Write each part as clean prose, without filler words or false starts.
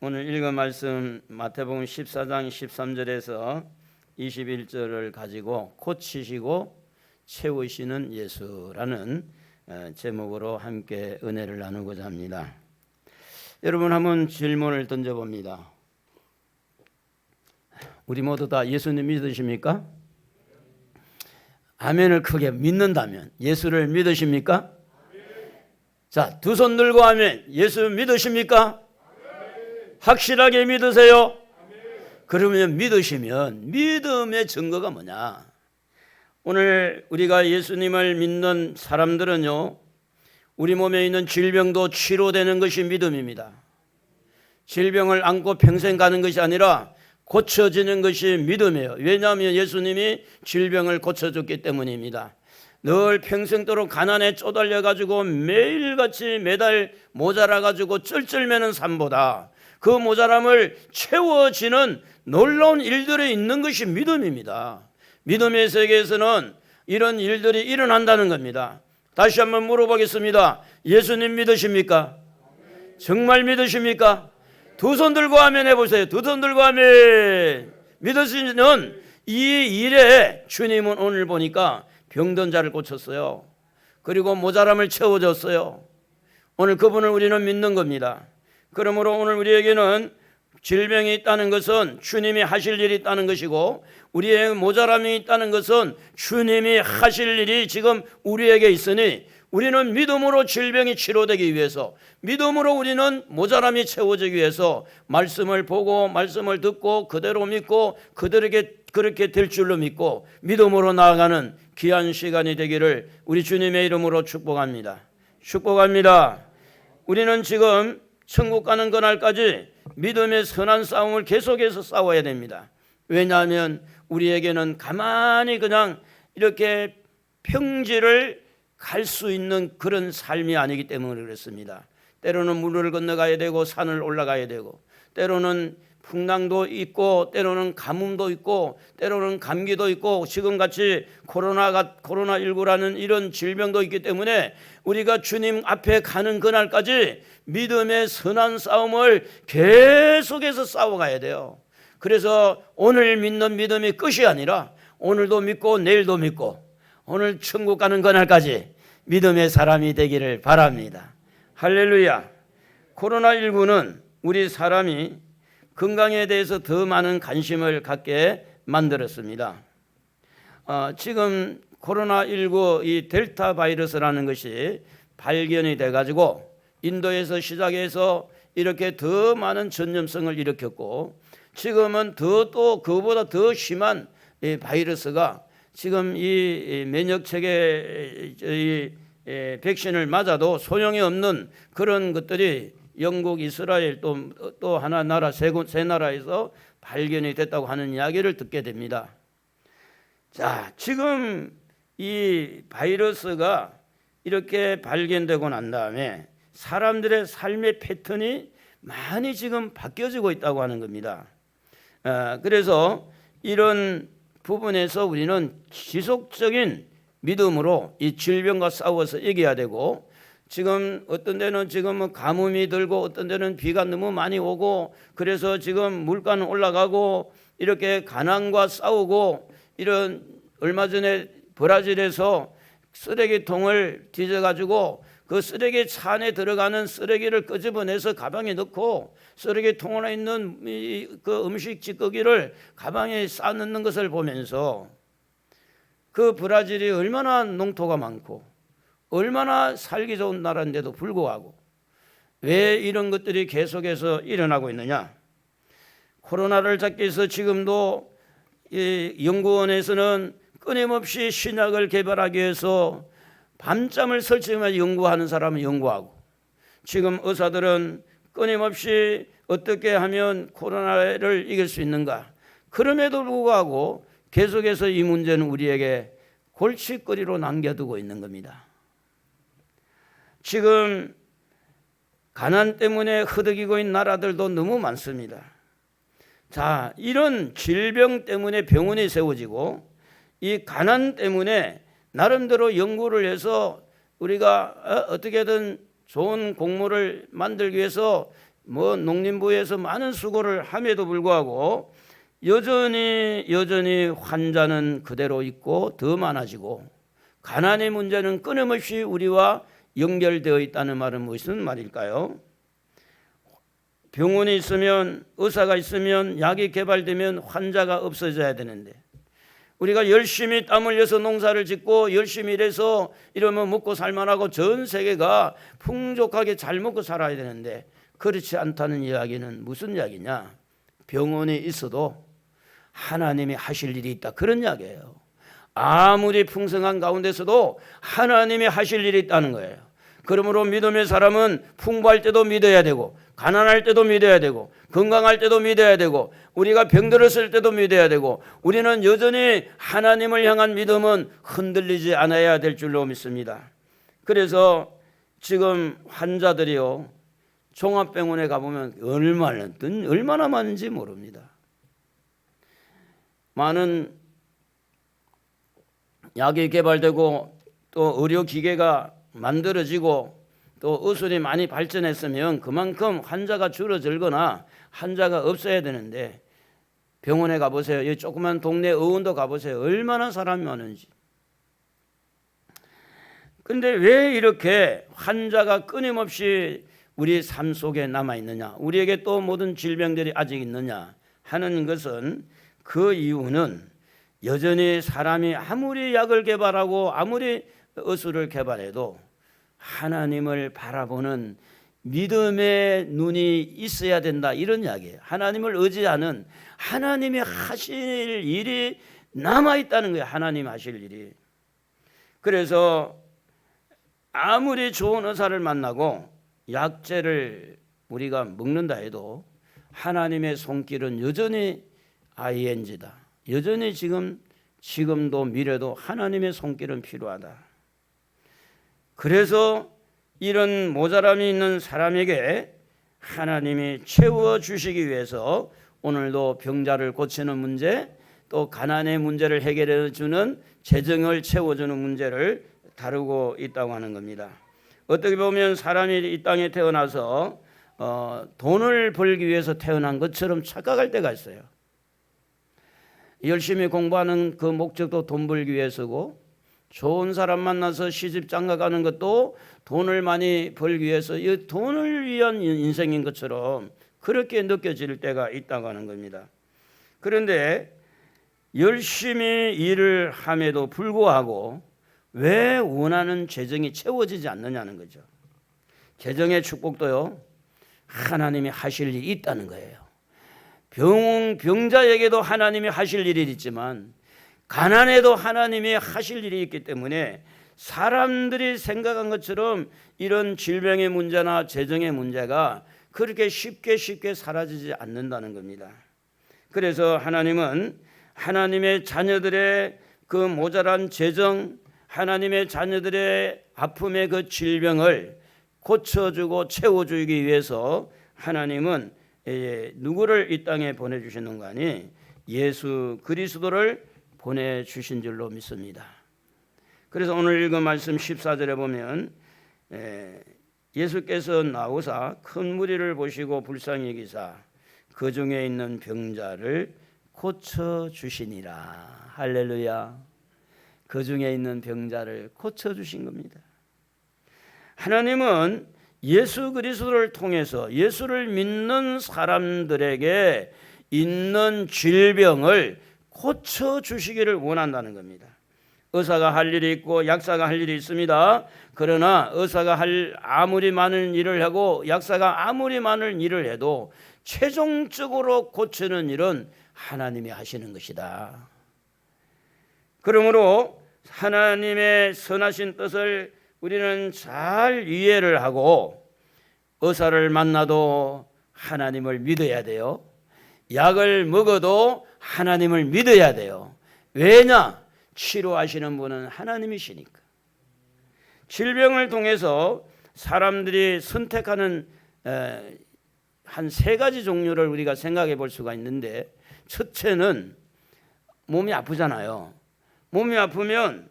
오늘 읽은 말씀 마태복음 14장 13절에서 21절을 가지고 고치시고 채우시는 예수라는 제목으로 함께 은혜를 나누고자 합니다. 여러분, 한번 질문을 던져봅니다. 우리 모두 다 예수님 믿으십니까? 아멘을 크게 믿는다면 예수를 믿으십니까? 자, 두 손 들고 아멘. 예수 믿으십니까? 확실하게 믿으세요? 그러면 믿으시면 믿음의 증거가 뭐냐? 오늘 우리가 예수님을 믿는 사람들은요, 우리 몸에 있는 질병도 치료되는 것이 믿음입니다. 질병을 안고 평생 가는 것이 아니라 고쳐지는 것이 믿음이에요. 왜냐하면 예수님이 질병을 고쳐줬기 때문입니다. 늘 평생도록 가난에 쪼달려가지고 매일같이 매달 모자라가지고 쩔쩔매는 삶보다 그 모자람을 채워지는 놀라운 일들이 있는 것이 믿음입니다. 믿음의 세계에서는 이런 일들이 일어난다는 겁니다. 다시 한번 물어보겠습니다. 예수님 믿으십니까? 정말 믿으십니까? 두 손 들고 아멘 해보세요. 두 손 들고 아멘. 믿으시는 이 일에 주님은 오늘 보니까 병든 자를 고쳤어요. 그리고 모자람을 채워줬어요. 오늘 그분을 우리는 믿는 겁니다. 그러므로 오늘 우리에게는 질병이 있다는 것은 주님이 하실 일이 있다는 것이고, 우리의 모자람이 있다는 것은 주님이 하실 일이 지금 우리에게 있으니, 우리는 믿음으로 질병이 치료되기 위해서, 믿음으로 우리는 모자람이 채워지기 위해서 말씀을 보고 말씀을 듣고 그대로 믿고 그들에게 그렇게 될 줄로 믿고 믿음으로 나아가는 귀한 시간이 되기를 우리 주님의 이름으로 축복합니다. 축복합니다. 우리는 지금 천국 가는 그날까지 믿음의 선한 싸움을 계속해서 싸워야 됩니다. 왜냐하면 우리에게는 가만히 그냥 이렇게 평지를 갈 수 있는 그런 삶이 아니기 때문에 그렇습니다. 때로는 물을 건너가야 되고 산을 올라가야 되고, 때로는 풍랑도 있고 때로는 가뭄도 있고 때로는 감기도 있고 지금같이 코로나19라는 이런 질병도 있기 때문에 우리가 주님 앞에 가는 그날까지 믿음의 선한 싸움을 계속해서 싸워가야 돼요. 그래서 오늘 믿는 믿음이 끝이 아니라 오늘도 믿고 내일도 믿고 오늘 천국 가는 그날까지 믿음의 사람이 되기를 바랍니다. 할렐루야. 코로나19는 우리 사람이 건강에 대해서 더 많은 관심을 갖게 만들었습니다. 지금 코로나19 이 델타 바이러스라는 것이 발견이 돼가지고 인도에서 시작해서 이렇게 더 많은 전염성을 일으켰고, 지금은 또 그보다 더 심한 이 바이러스가 지금 이 면역체계 백신을 맞아도 소용이 없는 그런 것들이 영국, 이스라엘 또 하나 나라 세 나라에서 발견이 됐다고 하는 이야기를 듣게 됩니다. 자, 지금 이 바이러스가 이렇게 발견되고 난 다음에 사람들의 삶의 패턴이 많이 지금 바뀌어지고 있다고 하는 겁니다. 그래서 이런 부분에서 우리는 지속적인 믿음으로 이 질병과 싸워서 이겨야 되고, 지금 어떤 데는 지금 가뭄이 들고 어떤 데는 비가 너무 많이 오고 그래서 지금 물가는 올라가고 이렇게 가난과 싸우고, 이런 얼마 전에 브라질에서 쓰레기통을 뒤져가지고 그 쓰레기 차 안에 들어가는 쓰레기를 끄집어내서 가방에 넣고 쓰레기통 안에 있는 그 음식 찌꺼기를 가방에 싸넣는 것을 보면서 그 브라질이 얼마나 농토가 많고 얼마나 살기 좋은 나라인데도 불구하고 왜 이런 것들이 계속해서 일어나고 있느냐? 코로나를 잡기 위해서 지금도 이 연구원에서는 끊임없이 신약을 개발하기 위해서 밤잠을 설치면서 연구하는 사람은 연구하고, 지금 의사들은 끊임없이 어떻게 하면 코로나를 이길 수 있는가, 그럼에도 불구하고 계속해서 이 문제는 우리에게 골칫거리로 남겨두고 있는 겁니다. 지금 가난 때문에 허덕이고 있는 나라들도 너무 많습니다. 자, 이런 질병 때문에 병원이 세워지고 이 가난 때문에 나름대로 연구를 해서 우리가 어떻게든 좋은 공모를 만들기 위해서 농림부에서 많은 수고를 함에도 불구하고 여전히 환자는 그대로 있고 더 많아지고 가난의 문제는 끊임없이 우리와 연결되어 있다는 말은 무슨 말일까요? 병원이 있으면, 의사가 있으면, 약이 개발되면 환자가 없어져야 되는데 우리가 열심히 땀 흘려서 농사를 짓고 열심히 일해서 이러면 먹고 살만하고 전 세계가 풍족하게 잘 먹고 살아야 되는데 그렇지 않다는 이야기는 무슨 이야기냐? 병원이 있어도 하나님이 하실 일이 있다, 그런 이야기예요. 아무리 풍성한 가운데서도 하나님이 하실 일이 있다는 거예요. 그러므로 믿음의 사람은 풍부할 때도 믿어야 되고 가난할 때도 믿어야 되고 건강할 때도 믿어야 되고 우리가 병들었을 때도 믿어야 되고 우리는 여전히 하나님을 향한 믿음은 흔들리지 않아야 될 줄로 믿습니다. 그래서 지금 환자들이요, 종합병원에 가보면 얼마나 많은지 모릅니다. 많은 약이 개발되고 또 의료기계가 만들어지고 또 의술이 많이 발전했으면 그만큼 환자가 줄어들거나 환자가 없어야 되는데 병원에 가보세요. 이 조그만 동네 의원도 가보세요. 얼마나 사람이 많은지. 근데 왜 이렇게 환자가 끊임없이 우리 삶 속에 남아있느냐, 우리에게 또 모든 질병들이 아직 있느냐 하는 것은, 그 이유는 여전히 사람이 아무리 약을 개발하고 아무리 의술을 개발해도 하나님을 바라보는 믿음의 눈이 있어야 된다, 이런 이야기예요. 하나님을 의지하는, 하나님이 하실 일이 남아있다는 거예요. 하나님 하실 일이. 그래서 아무리 좋은 의사를 만나고 약제를 우리가 먹는다 해도 하나님의 손길은 여전히 ING다. 여전히 지금도 미래도 하나님의 손길은 필요하다. 그래서 이런 모자람이 있는 사람에게 하나님이 채워주시기 위해서 오늘도 병자를 고치는 문제, 또 가난의 문제를 해결해 주는, 재정을 채워주는 문제를 다루고 있다고 하는 겁니다. 어떻게 보면 사람이 이 땅에 태어나서 돈을 벌기 위해서 태어난 것처럼 착각할 때가 있어요. 열심히 공부하는 그 목적도 돈 벌기 위해서고, 좋은 사람 만나서 시집 장가 가는 것도 돈을 많이 벌기 위해서, 이 돈을 위한 인생인 것처럼 그렇게 느껴질 때가 있다고 하는 겁니다. 그런데 열심히 일을 함에도 불구하고 왜 원하는 재정이 채워지지 않느냐는 거죠. 재정의 축복도요, 하나님이 하실 일이 있다는 거예요. 병자에게도 하나님이 하실 일이 있지만 가난에도 하나님이 하실 일이 있기 때문에 사람들이 생각한 것처럼 이런 질병의 문제나 재정의 문제가 그렇게 쉽게 사라지지 않는다는 겁니다. 그래서 하나님은 하나님의 자녀들의 그 모자란 재정, 하나님의 자녀들의 아픔의 그 질병을 고쳐주고 채워주기 위해서 하나님은 누구를 이 땅에 보내주시는가 하니 예수 그리스도를 보내주신 줄로 믿습니다. 그래서 오늘 읽은 말씀 14절에 보면 예수께서 나오사 큰 무리를 보시고 불쌍히 여기사 그 중에 있는 병자를 고쳐주시니라. 할렐루야. 그 중에 있는 병자를 고쳐주신 겁니다. 하나님은 예수 그리스도를 통해서 예수를 믿는 사람들에게 있는 질병을 고쳐주시기를 원한다는 겁니다. 의사가 할 일이 있고 약사가 할 일이 있습니다. 그러나 의사가 아무리 많은 일을 하고 약사가 아무리 많은 일을 해도 최종적으로 고치는 일은 하나님이 하시는 것이다. 그러므로 하나님의 선하신 뜻을 우리는 잘 이해를 하고 의사를 만나도 하나님을 믿어야 돼요. 약을 먹어도 하나님을 믿어야 돼요. 왜냐? 치료하시는 분은 하나님이시니까. 질병을 통해서 사람들이 선택하는 한 세 가지 종류를 우리가 생각해 볼 수가 있는데, 첫째는 몸이 아프잖아요. 몸이 아프면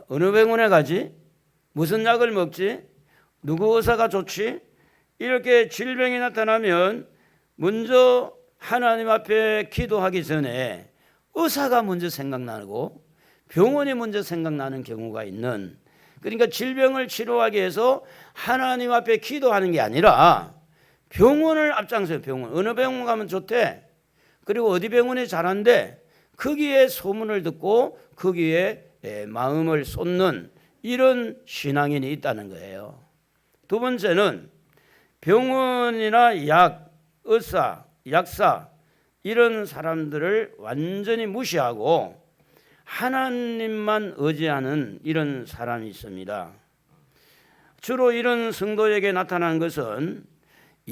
어느 병원에 가지? 무슨 약을 먹지? 누구 의사가 좋지? 이렇게 질병이 나타나면 먼저 하나님 앞에 기도하기 전에 의사가 먼저 생각나고 병원이 먼저 생각나는 경우가 있는, 그러니까 질병을 치료하기 위해서 하나님 앞에 기도하는 게 아니라 병원을 앞장서요. 병원, 어느 병원 가면 좋대, 그리고 어디 병원이 잘한대, 거기에 소문을 듣고 거기에 마음을 쏟는 이런 신앙인이 있다는 거예요. 두 번째는 병원이나 의사, 약사 이런 사람들을 완전히 무시하고 하나님만 의지하는 이런 사람이 있습니다. 주로 이런 성도에게 나타나는 것은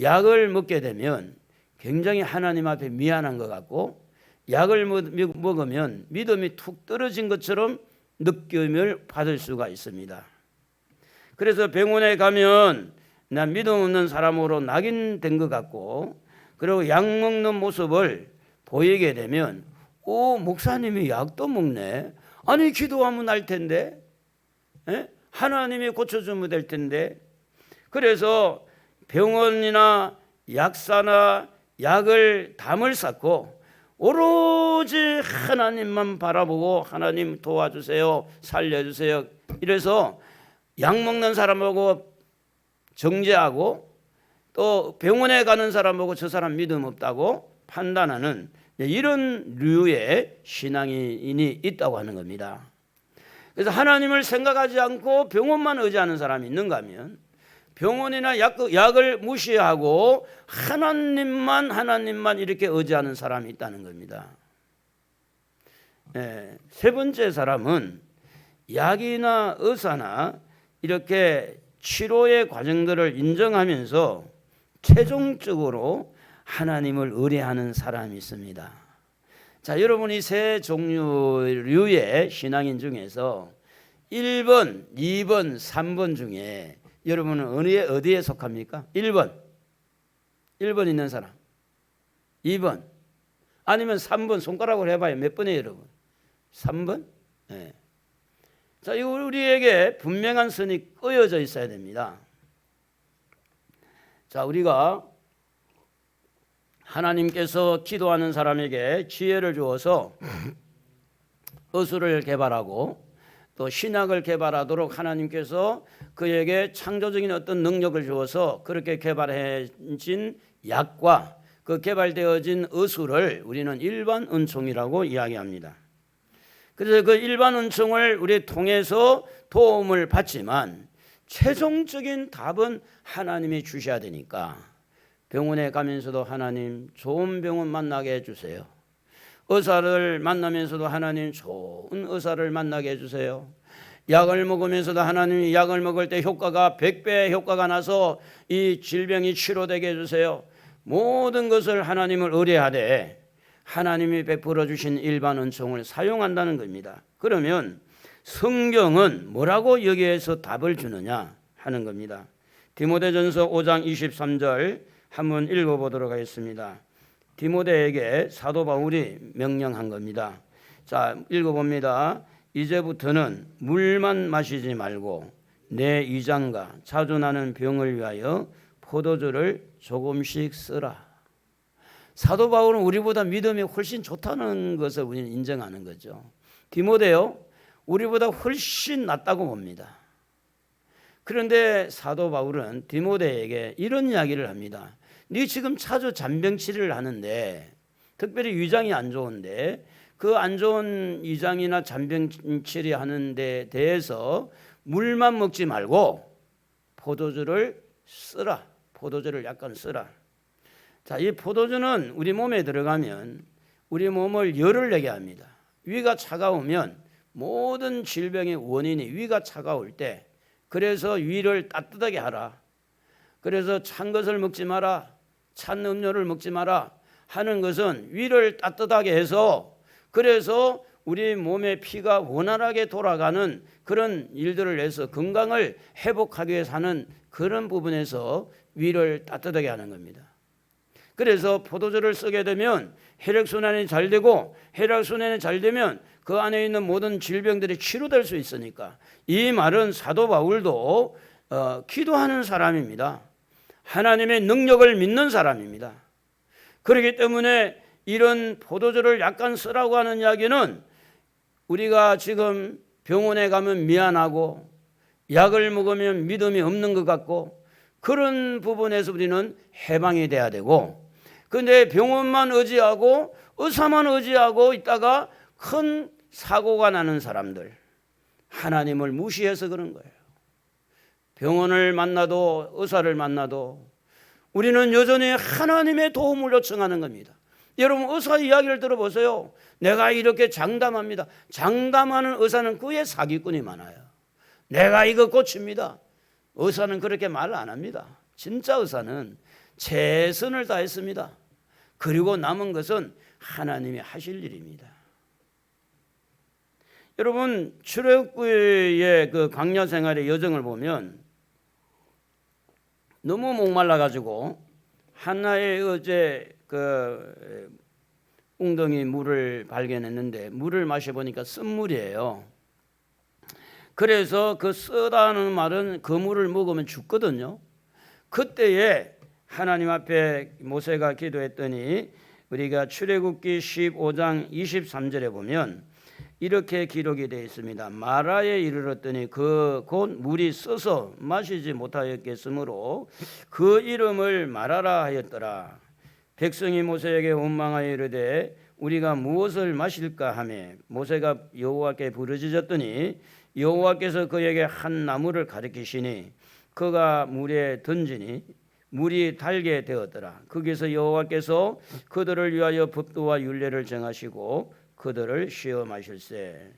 약을 먹게 되면 굉장히 하나님 앞에 미안한 것 같고, 약을 먹으면 믿음이 툭 떨어진 것처럼 느낌을 받을 수가 있습니다. 그래서 병원에 가면 난 믿음 없는 사람으로 낙인된 것 같고, 그리고 약 먹는 모습을 보이게 되면 목사님이 약도 먹네, 아니 기도하면 날 텐데, 하나님이 고쳐주면 될 텐데. 그래서 병원이나 약사나 약을 담을 쌓고 오로지 하나님만 바라보고 하나님 도와주세요, 살려주세요 이래서 약 먹는 사람하고 정죄하고, 또 병원에 가는 사람하고 저 사람 믿음 없다고 판단하는 이런 류의 신앙인이 있다고 하는 겁니다. 그래서 하나님을 생각하지 않고 병원만 의지하는 사람이 있는가 하면, 병원이나 약을 무시하고 하나님만 이렇게 의지하는 사람이 있다는 겁니다. 세 번째 사람은 약이나 의사나 이렇게 치료의 과정들을 인정하면서 최종적으로 하나님을 의뢰하는 사람이 있습니다. 자, 여러분이 세 종류의 신앙인 중에서 1번, 2번, 3번 중에 여러분은 어디에 속합니까? 1번 있는 사람, 2번, 아니면 3번. 손가락으로 해봐요. 몇 번이에요, 여러분? 3번? 네. 자, 이거 우리에게 분명한 선이 끄어져 있어야 됩니다. 자, 우리가 하나님께서 기도하는 사람에게 지혜를 주어서 의술을 개발하고 또 신학을 개발하도록 하나님께서 그에게 창조적인 어떤 능력을 주어서 그렇게 개발해진 약과 그 개발되어진 의술을 우리는 일반 은총이라고 이야기합니다. 그래서 그 일반 은총을 우리 통해서 도움을 받지만 최종적인 답은 하나님이 주셔야 되니까 병원에 가면서도 하나님 좋은 병원 만나게 해주세요. 의사를 만나면서도 하나님 좋은 의사를 만나게 해주세요. 약을 먹으면서도 하나님이 약을 먹을 때 효과가 100배 효과가 나서 이 질병이 치료되게 해주세요. 모든 것을 하나님을 의뢰하되 하나님이 베풀어 주신 일반 은총을 사용한다는 겁니다. 그러면 성경은 뭐라고 여기에서 답을 주느냐 하는 겁니다. 디모데전서 5장 23절 한번 읽어보도록 하겠습니다. 디모데에게 사도 바울이 명령한 겁니다. 자, 읽어봅니다. 이제부터는 물만 마시지 말고 내 위장과 자주 나는 병을 위하여 포도주를 조금씩 쓰라. 사도 바울은 우리보다 믿음이 훨씬 좋다는 것을 우리는 인정하는 거죠. 디모데요, 우리보다 훨씬 낫다고 봅니다. 그런데 사도 바울은 디모데에게 이런 이야기를 합니다. 네 지금 자주 잔병 치료를 하는데, 특별히 위장이 안 좋은데 그 안 좋은 위장이나 잔병 치료하는 데 대해서 물만 먹지 말고 포도주를 쓰라. 포도주를 약간 쓰라. 자, 이 포도주는 우리 몸에 들어가면 우리 몸을 열을 내게 합니다. 위가 차가우면 모든 질병의 원인이 위가 차가울 때, 그래서 위를 따뜻하게 하라. 그래서 찬 것을 먹지 마라, 찬 음료를 먹지 마라 하는 것은 위를 따뜻하게 해서, 그래서 우리 몸의 피가 원활하게 돌아가는 그런 일들을 해서 건강을 회복하기 위해서 하는 그런 부분에서 위를 따뜻하게 하는 겁니다. 그래서 포도주를 쓰게 되면 혈액순환이 잘 되고, 혈액순환이 잘 되면 그 안에 있는 모든 질병들이 치료될 수 있으니까, 이 말은 사도 바울도 기도하는 사람입니다. 하나님의 능력을 믿는 사람입니다. 그렇기 때문에 이런 포도주를 약간 쓰라고 하는 이야기는 우리가 지금 병원에 가면 미안하고 약을 먹으면 믿음이 없는 것 같고 그런 부분에서 우리는 해방이 돼야 되고, 그런데 병원만 의지하고 의사만 의지하고 있다가 큰 사고가 나는 사람들, 하나님을 무시해서 그런 거예요. 병원을 만나도 의사를 만나도 우리는 여전히 하나님의 도움을 요청하는 겁니다. 여러분, 의사 이야기를 들어보세요. 내가 이렇게 장담합니다. 장담하는 의사는 그의 사기꾼이 많아요. 내가 이거 고칩니다. 의사는 그렇게 말 안 합니다. 진짜 의사는 최선을 다했습니다. 그리고 남은 것은 하나님이 하실 일입니다. 여러분, 출애굽의 그 광야 생활의 여정을 보면 너무 목말라 가지고 하나의 어제 그 웅덩이 물을 발견했는데 물을 마셔보니까 쓴물이에요. 그래서 그 쓰다는 말은 그 물을 먹으면 죽거든요. 그때에 하나님 앞에 모세가 기도했더니 우리가 출애굽기 15장 23절에 보면 이렇게 기록이 되어 있습니다. 마라에 이르렀더니 그 곧 물이 써서 마시지 못하였겠으므로 그 이름을 마라라 하였더라. 백성이 모세에게 원망하여 이르되 우리가 무엇을 마실까 하매 모세가 여호와께 부르짖었더니 여호와께서 그에게 한 나무를 가리키시니 그가 물에 던지니 물이 달게 되었더라. 거기서 여호와께서 그들을 위하여 법도와 율례를 정하시고 그들을 시험하실세.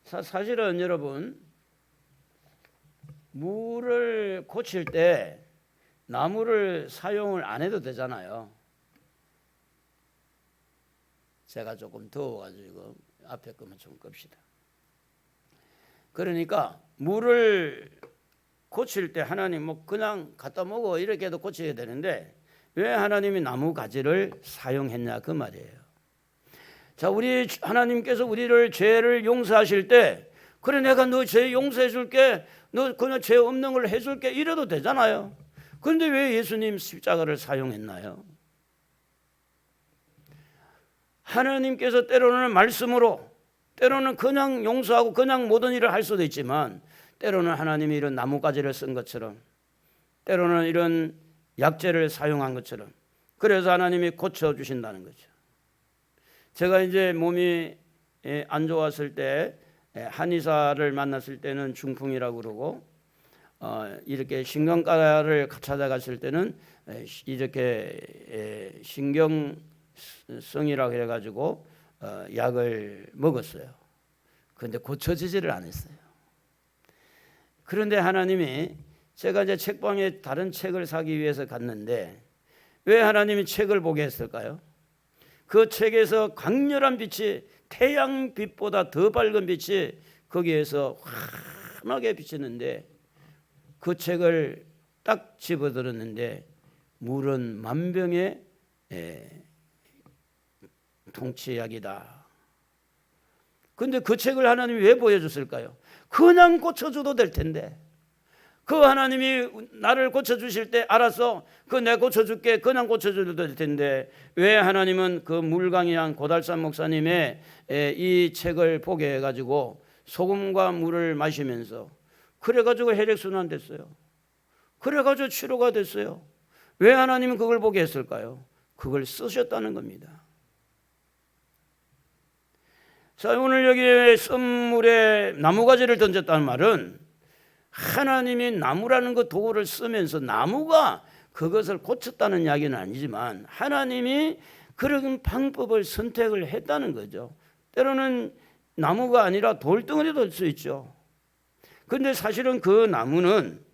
사실은 여러분, 물을 고칠 때 나무를 사용을 안 해도 되잖아요. 제가 조금 더워가지고 앞에 거만 좀 끕시다. 그러니까 물을 고칠 때 하나님 뭐 그냥 갖다 먹어 이렇게 해도 고쳐야 되는데 왜 하나님이 나무 가지를 사용했냐 그 말이에요. 자, 우리 하나님께서 우리를 죄를 용서하실 때 그래 내가 너 죄 용서해 줄게, 너 그냥 죄 없는 걸 해줄게 이래도 되잖아요. 그런데 왜 예수님 십자가를 사용했나요? 하나님께서 때로는 말씀으로, 때로는 그냥 용서하고 그냥 모든 일을 할 수도 있지만 때로는 하나님이 이런 나뭇가지를 쓴 것처럼, 때로는 이런 약재를 사용한 것처럼, 그래서 하나님이 고쳐주신다는 거죠. 제가 이제 몸이 안 좋았을 때 한의사를 만났을 때는 중풍이라고 그러고 이렇게 신경과를 찾아갔을 때는 이렇게 신경성이라고 해가지고 약을 먹었어요. 그런데 고쳐지지를 않았어요. 그런데 하나님이, 제가 이제 책방에 다른 책을 사기 위해서 갔는데 왜 하나님이 책을 보게 했을까요? 그 책에서 강렬한 빛이, 태양빛보다 더 밝은 빛이 거기에서 환하게 비치는데 그 책을 딱 집어들었는데 물은 만병의 통치약이다. 그런데 그 책을 하나님이 왜 보여줬을까요? 그냥 고쳐줘도 될 텐데, 그 하나님이 나를 고쳐주실 때 알아서 그 내가 고쳐줄게 그냥 고쳐줘도 될 텐데 왜 하나님은 그 물강이한 고달산 목사님의 이 책을 보게 해가지고 소금과 물을 마시면서 그래가지고 혈액순환 됐어요. 그래가지고 치료가 됐어요. 왜 하나님은 그걸 보게 했을까요? 그걸 쓰셨다는 겁니다. 자, 오늘 여기에 썸물에 나무가지를 던졌다는 말은 하나님이 나무라는 그 도구를 쓰면서 나무가 그것을 고쳤다는 이야기는 아니지만 하나님이 그런 방법을 선택을 했다는 거죠. 때로는 나무가 아니라 돌덩어리도 될 수 있죠. 그런데 사실은 그 나무는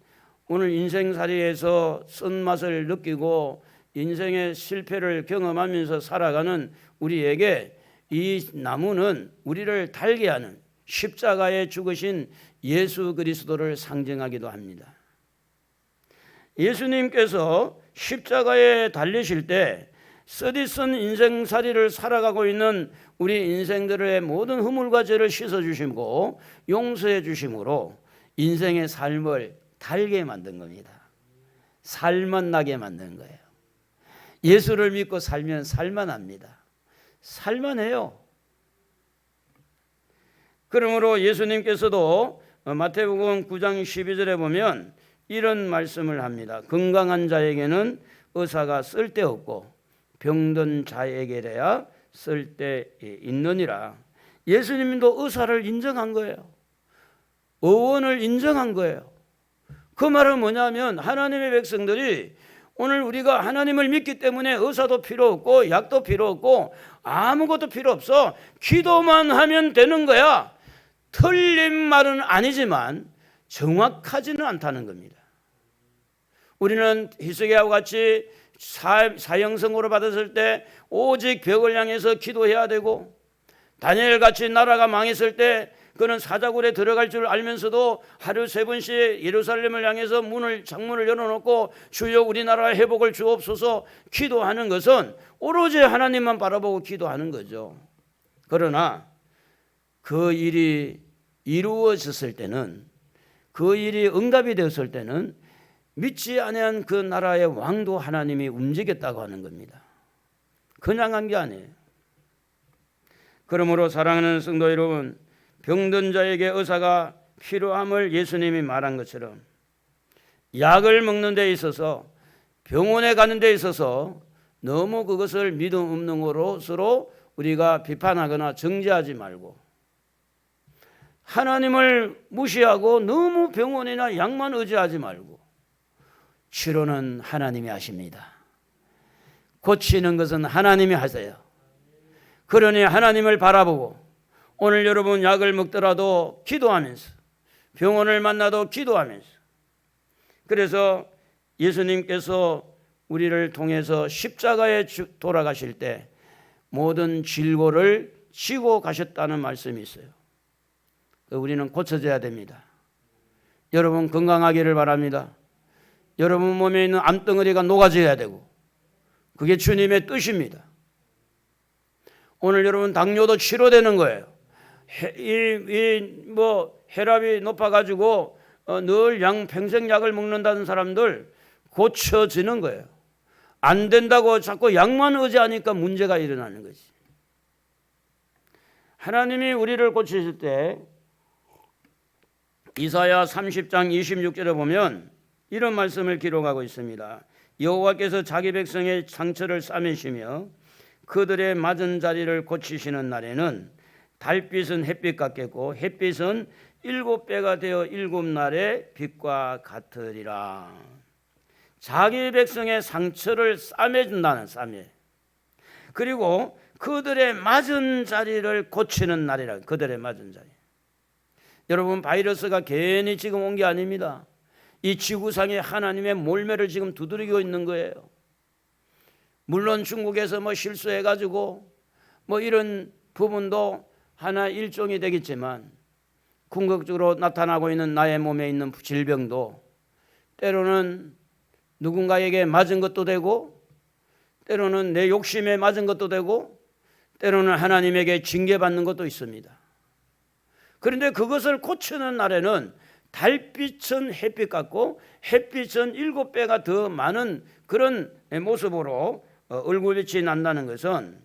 오늘 인생살이에서 쓴맛을 느끼고 인생의 실패를 경험하면서 살아가는 우리에게 이 나무는 우리를 달게 하는, 십자가에 죽으신 예수 그리스도를 상징하기도 합니다. 예수님께서 십자가에 달리실 때 쓰디쓴 인생살이를 살아가고 있는 우리 인생들의 모든 허물과 죄를 씻어주시고 용서해 주심으로 인생의 삶을 달게 만든 겁니다. 살만나게 만든 거예요. 예수를 믿고 살면 살만합니다. 살만해요. 그러므로 예수님께서도 마태복음 9장 12절에 보면 이런 말씀을 합니다. 건강한 자에게는 의사가 쓸데없고 병든 자에게야 쓸데있느니라. 예수님도 의사를 인정한 거예요. 의원을 인정한 거예요. 그 말은 뭐냐면 하나님의 백성들이 오늘 우리가 하나님을 믿기 때문에 의사도 필요 없고 약도 필요 없고 아무것도 필요 없어. 기도만 하면 되는 거야. 틀린 말은 아니지만 정확하지는 않다는 겁니다. 우리는 히스기야와 같이 사형선고를 받았을 때 오직 벽을 향해서 기도해야 되고, 다니엘 같이 나라가 망했을 때 그는 사자굴에 들어갈 줄 알면서도 하루 3번씩 예루살렘을 향해서 창문을 열어놓고 주여 우리나라 회복을 주옵소서 기도하는 것은 오로지 하나님만 바라보고 기도하는 거죠. 그러나 그 일이 이루어졌을 때는, 그 일이 응답이 되었을 때는 믿지 아니한 그 나라의 왕도 하나님이 움직였다고 하는 겁니다. 그냥 한 게 아니에요. 그러므로 사랑하는 성도 여러분, 병든 자에게 의사가 필요함을 예수님이 말한 것처럼 약을 먹는 데 있어서, 병원에 가는 데 있어서 너무 그것을 믿음 없는 것으로 우리가 비판하거나 정죄하지 말고, 하나님을 무시하고 너무 병원이나 약만 의지하지 말고, 치료는 하나님이 하십니다. 고치는 것은 하나님이 하세요. 그러니 하나님을 바라보고 오늘 여러분 약을 먹더라도 기도하면서, 병원을 만나도 기도하면서, 그래서 예수님께서 우리를 통해서 십자가에 돌아가실 때 모든 질고를 지고 가셨다는 말씀이 있어요. 우리는 고쳐져야 됩니다. 여러분 건강하기를 바랍니다. 여러분 몸에 있는 암덩어리가 녹아져야 되고, 그게 주님의 뜻입니다. 오늘 여러분 당뇨도 치료되는 거예요. 혈압이 높아가지고 늘 평생 약을 먹는다는 사람들 고쳐지는 거예요. 안 된다고 자꾸 약만 의지하니까 문제가 일어나는 거지. 하나님이 우리를 고치실 때 이사야 30장 26절에 보면 이런 말씀을 기록하고 있습니다. 여호와께서 자기 백성의 상처를 싸매시며 그들의 맞은 자리를 고치시는 날에는 달빛은 햇빛 같겠고 햇빛은 7배가 되어 7날의 빛과 같으리라. 자기 백성의 상처를 싸매준다는 싸매. 그리고 그들의 맞은 자리를 고치는 날이라. 그들의 맞은 자리. 여러분 바이러스가 괜히 지금 온 게 아닙니다. 이 지구상에 하나님의 몰매를 지금 두드리고 있는 거예요. 물론 중국에서 실수해가지고 이런 부분도 하나 일종이 되겠지만, 궁극적으로 나타나고 있는 나의 몸에 있는 질병도 때로는 누군가에게 맞은 것도 되고, 때로는 내 욕심에 맞은 것도 되고, 때로는 하나님에게 징계받는 것도 있습니다. 그런데 그것을 고치는 날에는 달빛은 햇빛 같고 햇빛은 7배가 더 많은 그런 모습으로 얼굴빛이 난다는 것은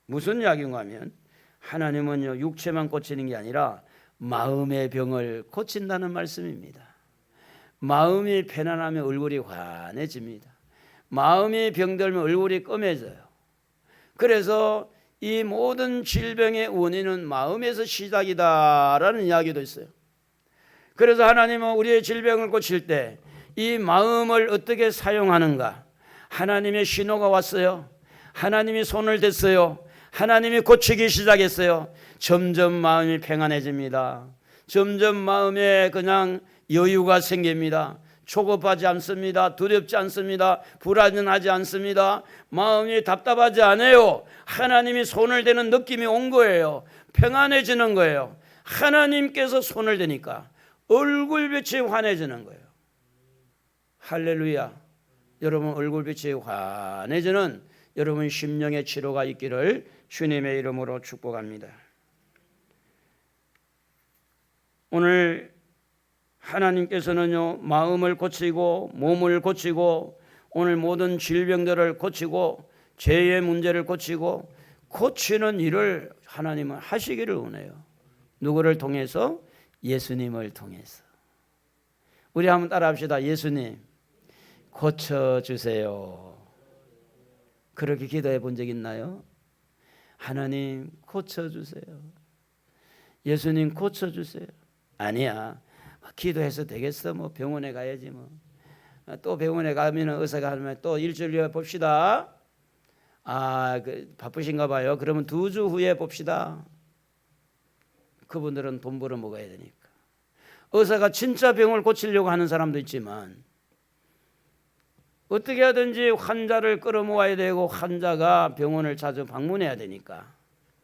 무슨 이야기인가 하면, 하나님은요 육체만 고치는 게 아니라 마음의 병을 고친다는 말씀입니다. 마음이 편안하면 얼굴이 환해집니다. 마음이 병들면 얼굴이 검해져요. 그래서 이 모든 질병의 원인은 마음에서 시작이다라는 이야기도 있어요. 그래서 하나님은 우리의 질병을 고칠 때 이 마음을 어떻게 사용하는가, 하나님의 신호가 왔어요. 하나님이 손을 댔어요. 하나님이 고치기 시작했어요. 점점 마음이 평안해집니다. 점점 마음에 그냥 여유가 생깁니다. 초급하지 않습니다. 두렵지 않습니다. 불안하지 않습니다. 마음이 답답하지 않아요. 하나님이 손을 대는 느낌이 온 거예요. 평안해지는 거예요. 하나님께서 손을 대니까 얼굴빛이 환해지는 거예요. 할렐루야. 여러분 얼굴빛이 환해지는 여러분 심령의 치료가 있기를 주님의 이름으로 축복합니다. 오늘 하나님께서는요, 마음을 고치고 몸을 고치고 오늘 모든 질병들을 고치고 죄의 문제를 고치고 고치는 일을 하나님은 하시기를 원해요. 누구를 통해서? 예수님을 통해서. 우리 한번 따라합시다. 예수님 고쳐주세요. 그렇게 기도해 본 적 있나요? 하나님 고쳐주세요. 예수님 고쳐주세요. 아니야, 기도해서 되겠어? 뭐 병원에 가야지 뭐. 또 병원에 가면 의사가 하면 또 일주일 봅시다. 바쁘신가 봐요. 그러면 2주 후에 봅시다. 그분들은 돈 벌어 먹어야 되니까. 의사가 진짜 병을 고치려고 하는 사람도 있지만 어떻게 하든지 환자를 끌어모아야 되고 환자가 병원을 자주 방문해야 되니까.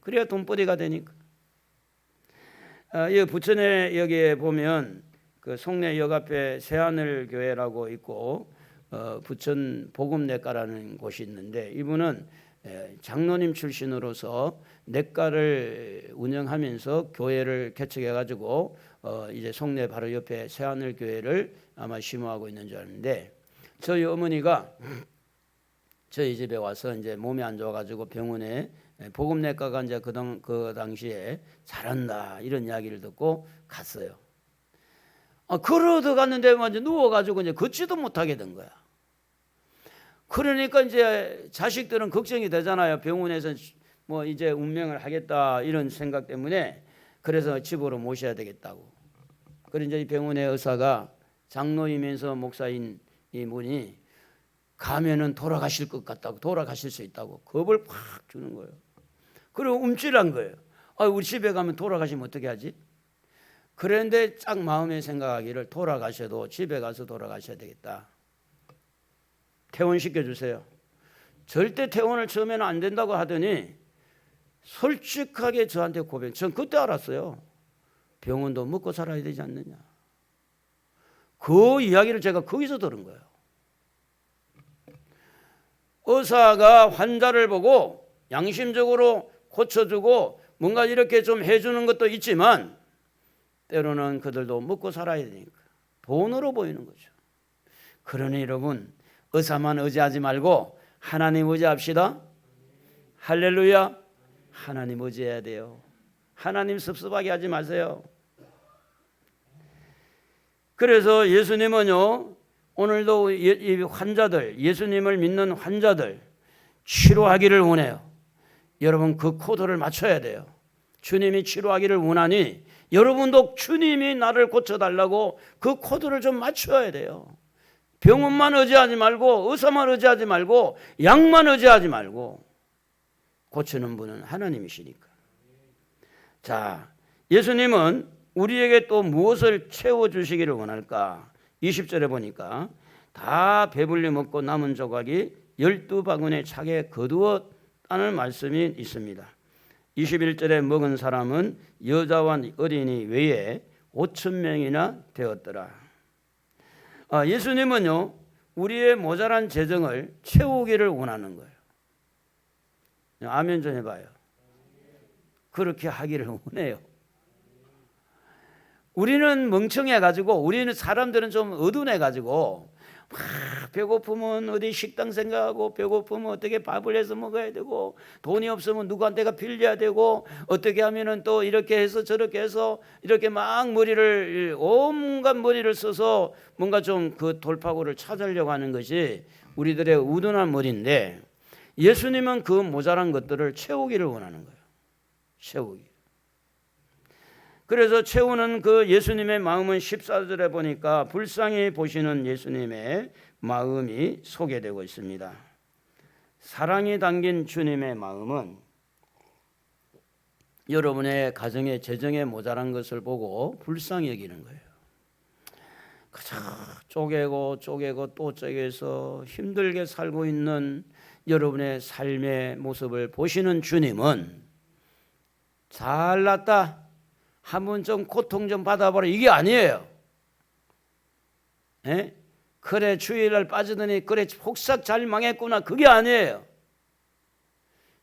그래야 돈벌이가 되니까. 이 부천에 여기에 보면 그 송내역 앞에 새하늘교회라고 있고 부천 복음내과라는 곳이 있는데 이분은 장로님 출신으로서 내과를 운영하면서 교회를 개척해가지고 이제 송내 바로 옆에 새하늘교회를 아마 심호하고 있는 줄 아는데 저희 어머니가 저희 집에 와서 이제 몸이 안 좋아가지고 병원에 복음내과가 이제 그 당시에 잘한다 이런 이야기를 듣고 갔어요. 걸어 들어갔는데 완전 누워가지고 이제 걷지도 못하게 된 거야. 그러니까 이제 자식들은 걱정이 되잖아요. 병원에서 뭐 이제 운명을 하겠다 이런 생각 때문에 그래서 집으로 모셔야 되겠다고. 그래서 이제 이 병원의 의사가 장로이면서 목사인 이 분이 가면은 돌아가실 것 같다고, 돌아가실 수 있다고 겁을 팍 주는 거예요. 그리고 움찔한 거예요. 우리 집에 가면 돌아가시면 어떻게 하지? 그런데 딱 마음에 생각하기를 돌아가셔도 집에 가서 돌아가셔야 되겠다. 퇴원시켜 주세요. 절대 퇴원을 처음에는 안 된다고 하더니 솔직하게 저한테 고백. 전 그때 알았어요. 병원도 먹고 살아야 되지 않느냐. 그 이야기를 제가 거기서 들은 거예요. 의사가 환자를 보고 양심적으로 고쳐주고 뭔가 이렇게 좀 해주는 것도 있지만 때로는 그들도 먹고 살아야 되니까 돈으로 보이는 거죠. 그러니 여러분 의사만 의지하지 말고 하나님 의지합시다. 할렐루야. 하나님 의지해야 돼요. 하나님 섭섭하게 하지 마세요. 그래서 예수님은요 오늘도 이 환자들, 예수님을 믿는 환자들 치료하기를 원해요. 여러분 그 코드를 맞춰야 돼요. 주님이 치료하기를 원하니 여러분도 주님이 나를 고쳐달라고 그 코드를 좀 맞춰야 돼요. 병원만 의지하지 말고 의사만 의지하지 말고 약만 의지하지 말고 고치는 분은 하나님이시니까. 자, 예수님은 우리에게 또 무엇을 채워주시기를 원할까? 20절에 보니까 다 배불리 먹고 남은 조각이 12바구니에 차게 거두었다는 말씀이 있습니다. 21절에 먹은 사람은 여자와 어린이 외에 5,000명이나 되었더라. 예수님은요 우리의 모자란 재정을 채우기를 원하는 거예요. 아멘 좀 해봐요. 그렇게 하기를 원해요. 우리는 멍청해가지고 우리는 사람들은 좀 어두운해가지고 배고프면 어디 식당 생각하고 배고프면 어떻게 밥을 해서 먹어야 되고 돈이 없으면 누구한테가 빌려야 되고 어떻게 하면은 또 이렇게 해서 저렇게 해서 이렇게 막 온갖 머리를 써서 뭔가 좀 그 돌파구를 찾으려고 하는 것이 우리들의 우둔한 머리인데 예수님은 그 모자란 것들을 채우기를 원하는 거예요. 채우기. 그래서 채우는 그 예수님의 마음은 14절에 보니까 불쌍히 보시는 예수님의 마음이 소개되고 있습니다. 사랑이 담긴 주님의 마음은 여러분의 가정의 재정에 모자란 것을 보고 불쌍히 여기는 거예요. 그저 쪼개고 또 쪼개서 힘들게 살고 있는 여러분의 삶의 모습을 보시는 주님은 잘났다. 한번 좀 고통 좀 받아보라 이게 아니에요. 에? 그래 주일날 빠지더니 그래 폭삭 잘 망했구나 그게 아니에요.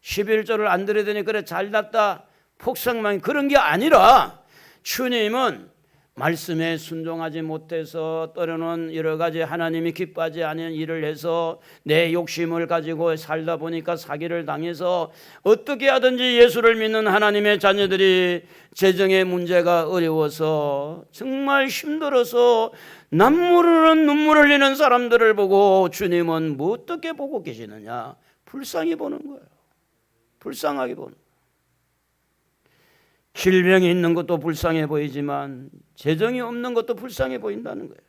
11조를 안 들으더니 그래 잘났다 폭삭 망 그런 게 아니라 주님은 말씀에 순종하지 못해서 때로는 여러 가지 하나님이 기뻐하지 않은 일을 해서 내 욕심을 가지고 살다 보니까 사기를 당해서 어떻게 하든지 예수를 믿는 하나님의 자녀들이 재정의 문제가 어려워서 정말 힘들어서 남모르는 눈물 흘리는 사람들을 보고 주님은 뭐 어떻게 보고 계시느냐? 불쌍히 보는 거예요. 불쌍하게 보는 거예요. 질병이 있는 것도 불쌍해 보이지만 재정이 없는 것도 불쌍해 보인다는 거예요.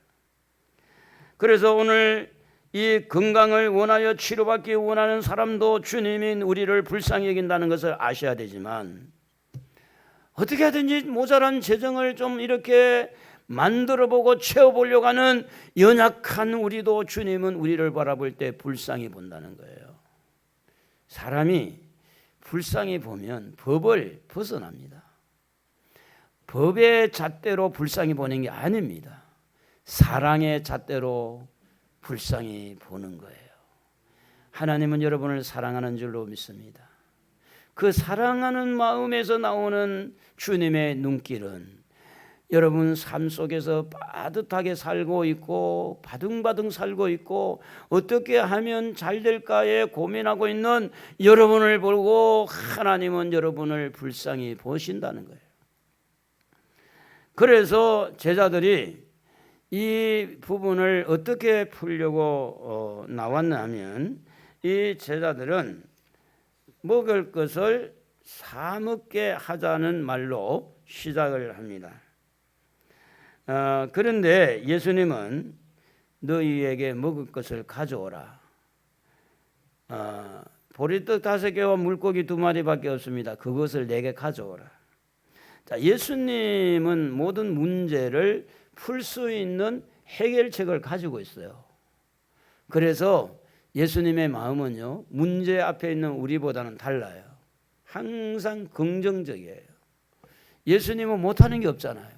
그래서 오늘 이 건강을 원하여 치료받기 원하는 사람도 주님이 우리를 불쌍히 여긴다는 것을 아셔야 되지만, 어떻게 하든지 모자란 재정을 좀 이렇게 만들어보고 채워보려고 하는 연약한 우리도 주님은 우리를 바라볼 때 불쌍히 본다는 거예요. 사람이 불쌍히 보면 법을 벗어납니다. 법의 잣대로 불쌍히 보는 게 아닙니다. 사랑의 잣대로 불쌍히 보는 거예요. 하나님은 여러분을 사랑하는 줄로 믿습니다. 그 사랑하는 마음에서 나오는 주님의 눈길은 여러분 삶 속에서 빠듯하게 살고 있고 바둥바둥 살고 있고 어떻게 하면 잘 될까에 고민하고 있는 여러분을 보고 하나님은 여러분을 불쌍히 보신다는 거예요. 그래서 제자들이 이 부분을 어떻게 풀려고 나왔냐면, 이 제자들은 먹을 것을 사먹게 하자는 말로 시작을 합니다. 그런데 예수님은 너희에게 먹을 것을 가져오라. 보리떡 5개와 물고기 2마리밖에 없습니다. 그것을 내게 가져오라. 자, 예수님은 모든 문제를 풀 수 있는 해결책을 가지고 있어요. 그래서 예수님의 마음은요, 문제 앞에 있는 우리보다는 달라요. 항상 긍정적이에요. 예수님은 못하는 게 없잖아요.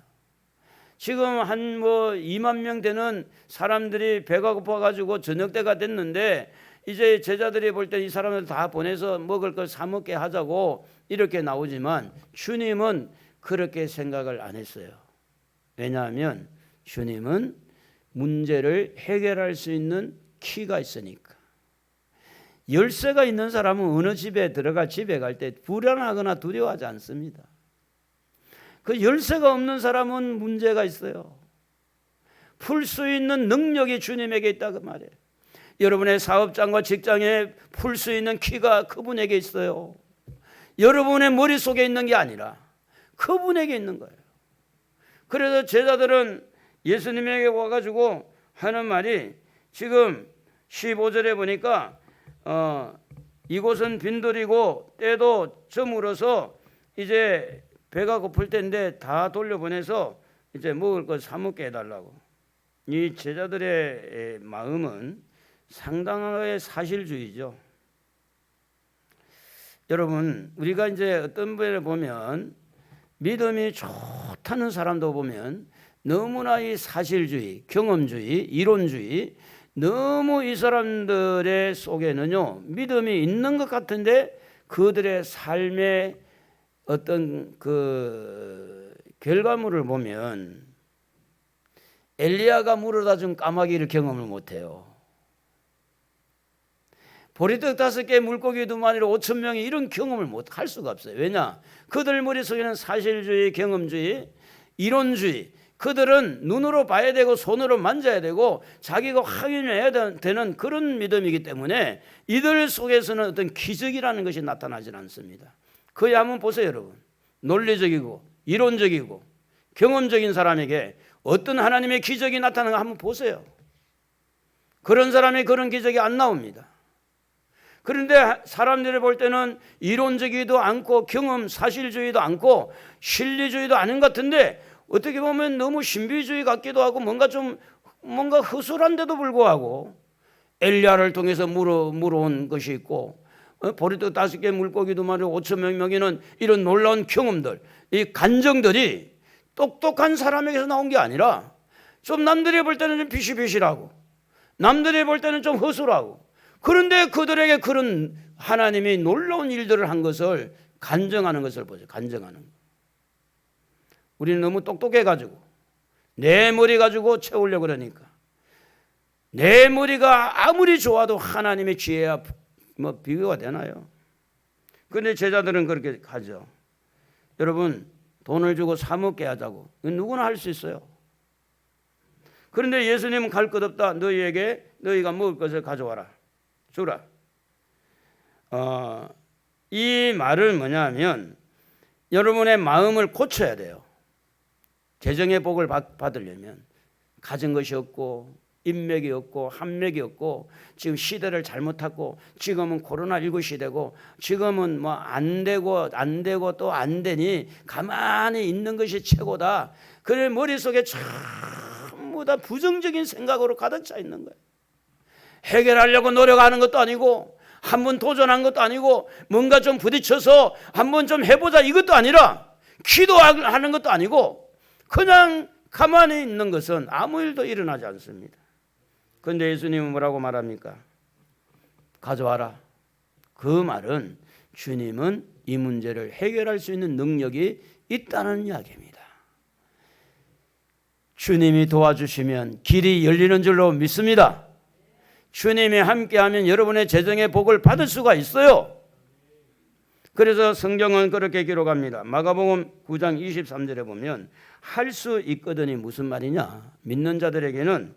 지금 한 2만 명 되는 사람들이 배가 고파가지고 저녁 때가 됐는데 이제 제자들이 볼 때 이 사람들 다 보내서 먹을 걸 사 먹게 하자고 이렇게 나오지만 주님은 그렇게 생각을 안 했어요. 왜냐하면 주님은 문제를 해결할 수 있는 키가 있으니까. 열쇠가 있는 사람은 어느 집에 들어가 집에 갈 때 불안하거나 두려워하지 않습니다. 그 열쇠가 없는 사람은 문제가 있어요. 풀 수 있는 능력이 주님에게 있다 그 말이에요. 여러분의 사업장과 직장에 풀 수 있는 키가 그분에게 있어요. 여러분의 머릿속에 있는 게 아니라 그분에게 있는 거예요. 그래서 제자들은 예수님에게 와가지고 하는 말이 지금 15절에 보니까 이곳은 빈들이고 때도 저물어서 이제 배가 고플 때인데 다 돌려보내서 이제 먹을 것 사 먹게 해달라고. 이 제자들의 마음은 상당하게 사실주의죠. 여러분, 우리가 이제 어떤 분을 보면 믿음이 좋다는 사람도 보면 너무나 이 사실주의, 경험주의, 이론주의, 너무 이 사람들의 속에는요 믿음이 있는 것 같은데 그들의 삶의 어떤 그 결과물을 보면 엘리야가 물어다 준 까마귀를 경험을 못해요. 보리떡 5개 물고기 2마리로 5천 명이 이런 경험을 할 수가 없어요. 왜냐? 그들 머릿속에는 사실주의, 경험주의, 이론주의, 그들은 눈으로 봐야 되고 손으로 만져야 되고 자기가 확인해야 되는 그런 믿음이기 때문에 이들 속에서는 어떤 기적이라는 것이 나타나지 않습니다. 거기 한번 보세요 여러분. 논리적이고 이론적이고 경험적인 사람에게 어떤 하나님의 기적이 나타나는 거 한번 보세요. 그런 사람의 그런 기적이 안 나옵니다. 그런데 사람들이 볼 때는 이론적이지도 않고 경험 사실주의도 않고 실리주의도 아닌 것 같은데 어떻게 보면 너무 신비주의 같기도 하고 뭔가 허술한데도 불구하고 엘리야를 통해서 물어온 것이 있고 보리떡 5개 물고기 2마리 5천 명 먹이는 이런 놀라운 경험들, 이 간정들이 똑똑한 사람에게서 나온 게 아니라 좀 남들이 볼 때는 좀 비실비실하고 남들이 볼 때는 좀 허술하고 그런데 그들에게 그런 하나님이 놀라운 일들을 한 것을 간증하는 것을 보죠. 간증하는 거. 우리는 너무 똑똑해가지고 내 머리 가지고 채우려고 그러니까. 내 머리가 아무리 좋아도 하나님의 지혜야 뭐 비교가 되나요? 그런데 제자들은 그렇게 하죠. 여러분, 돈을 주고 사 먹게 하자고. 이건 누구나 할 수 있어요. 그런데 예수님은 갈 것 없다. 너희가 먹을 것을 가져와라. 주라. 이 말은 뭐냐면 여러분의 마음을 고쳐야 돼요. 재정의 복을 받으려면 가진 것이 없고 인맥이 없고 한맥이 없고 지금 시대를 잘못 탔고 지금은 코로나19 시대고 지금은 뭐 안 되고 또 안 되니 가만히 있는 것이 최고다. 그래 머릿속에 전부 다 부정적인 생각으로 가득 차 있는 거예요. 해결하려고 노력하는 것도 아니고 한번 도전한 것도 아니고 뭔가 좀 부딪혀서 한번 좀 해보자 이것도 아니라 기도하는 것도 아니고 그냥 가만히 있는 것은 아무 일도 일어나지 않습니다. 그런데 예수님은 뭐라고 말합니까? 가져와라. 그 말은 주님은 이 문제를 해결할 수 있는 능력이 있다는 이야기입니다. 주님이 도와주시면 길이 열리는 줄로 믿습니다. 주님이 함께하면 여러분의 재정의 복을 받을 수가 있어요. 그래서 성경은 그렇게 기록합니다. 마가복음 9장 23절에 보면 할 수 있거든이 무슨 말이냐? 믿는 자들에게는